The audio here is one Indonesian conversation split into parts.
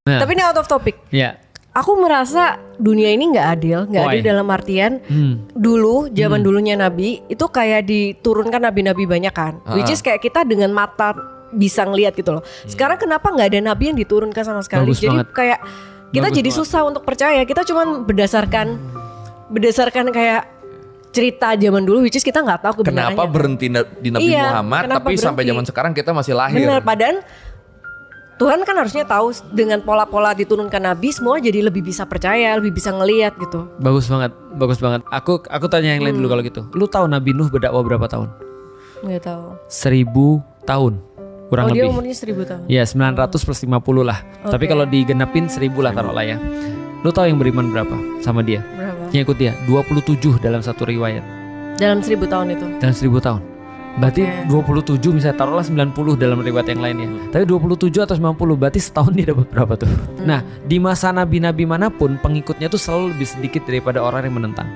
Nah. Tapi ini out of topic. Ya. Aku merasa dunia ini nggak adil dalam artian dulu zaman dulunya Nabi itu kayak diturunkan nabi-nabi banyak kan, which is kayak kita dengan mata bisa ngelihat gitu loh. Sekarang kenapa nggak ada nabi yang diturunkan sama sekali? Bagus Jadi banget. kayak kita Bagus jadi banget. susah untuk percaya. Kita cuman berdasarkan kayak cerita zaman dulu, which is kita nggak tahu kebenarannya. Kenapa berhenti di Nabi Iya, Muhammad kenapa tapi sampai berhenti? zaman sekarang kita masih lahir. Benar, padahal Tuhan kan harusnya tahu dengan pola-pola diturunkan nabi semua jadi lebih bisa percaya, lebih bisa ngelihat gitu. Bagus banget, bagus banget. Aku tanya yang lain dulu kalau gitu. Lu tahu Nabi Nuh berdakwah berapa tahun? Nggak tahu. 1000 tahun kurang Dia lebih. umurnya 1000 tahun. Ya 900 plus 50 lah. Tapi kalau digenapin 1000 lah taruhlah ya. Lu tahu yang beriman berapa sama dia? Berapa? Yang ikut dia 27 dalam satu riwayat. Dalam 1000 tahun itu. Dalam 1000 tahun. Berarti 27 misalnya taruhlah 90 dalam riwayat yang lainnya. Tapi 27 atau 90 berarti setahun dia dapat berapa tuh? Nah, di masa nabi-nabi manapun pengikutnya tuh selalu lebih sedikit daripada orang yang menentang.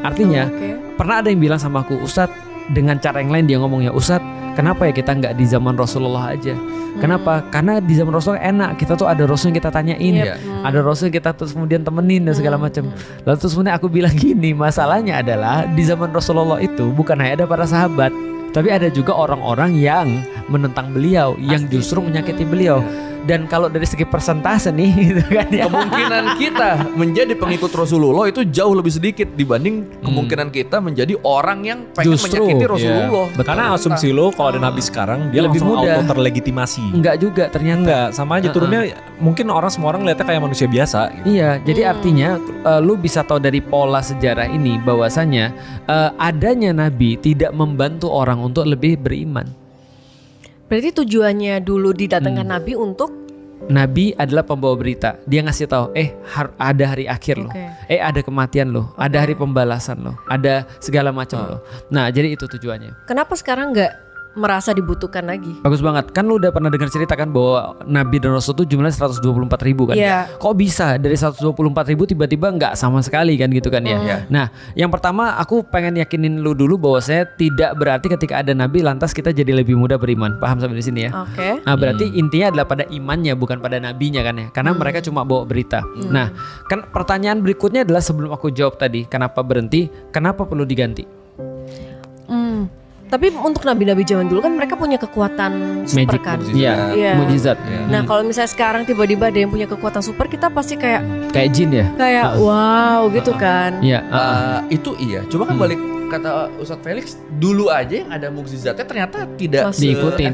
Artinya, pernah ada yang bilang sama aku, "Ustadz, dengan cara yang lain dia ngomongnya, Ustadz, kenapa ya kita nggak di zaman Rasulullah aja? Kenapa? Karena di zaman Rasulullah enak, kita tuh ada Rasul yang kita tanyain, ada Rasul yang kita terus kemudian temenin dan segala macam. Lalu terus kemudian aku bilang gini, masalahnya adalah di zaman Rasulullah itu bukan hanya ada para sahabat, tapi ada juga orang-orang yang menentang beliau, yang justru menyakiti beliau. Dan kalau dari segi persentase nih, gitu kan ya. Kemungkinan kita menjadi pengikut Rasulullah itu jauh lebih sedikit dibanding kemungkinan kita menjadi orang yang pengen Justru, menyakiti Rasulullah. Betul. Karena asumsi lo kalau ada nabi sekarang dia Lebih langsung mudah. auto terlegitimasi. Enggak juga ternyata. Enggak, sama aja turunnya mungkin semua orang lihatnya kayak manusia biasa gitu. Iya, jadi artinya lu bisa tahu dari pola sejarah ini bahwasanya adanya nabi tidak membantu orang untuk lebih beriman. Berarti tujuannya dulu didatangkan nabi untuk Nabi adalah pembawa berita. Dia ngasih tahu, ada hari akhir loh. Ada kematian loh. Ada hari pembalasan loh. Ada segala macam loh. Nah, jadi itu tujuannya. kenapa sekarang nggak merasa dibutuhkan lagi? Bagus banget. Kan lu udah pernah dengar cerita kan bahwa Nabi dan Rasul itu jumlahnya 124.000 kan. Iya. Kok bisa dari 124.000 tiba-tiba nggak sama sekali kan gitu kan ya. Nah, yang pertama aku pengen yakinin lu dulu bahwa saya tidak berarti ketika ada Nabi lantas kita jadi lebih mudah beriman. Paham sampai di sini ya? Oke. Nah, berarti intinya adalah pada imannya bukan pada nabinya kan ya. Karena mereka cuma bawa berita. Nah, kan pertanyaan berikutnya adalah sebelum aku jawab tadi, kenapa berhenti? Kenapa perlu diganti? Tapi untuk nabi-nabi zaman dulu kan mereka punya kekuatan super kan. Iya, Iya. mukjizat. Nah kalau misalnya sekarang tiba-tiba ada yang punya kekuatan super, kita pasti kayak Kayak jin ya? wow gitu kan. Iya. Itu iya. Cuma kan balik kata Ustadz Felix, dulu aja yang ada mukjizatnya ternyata tidak diikutin.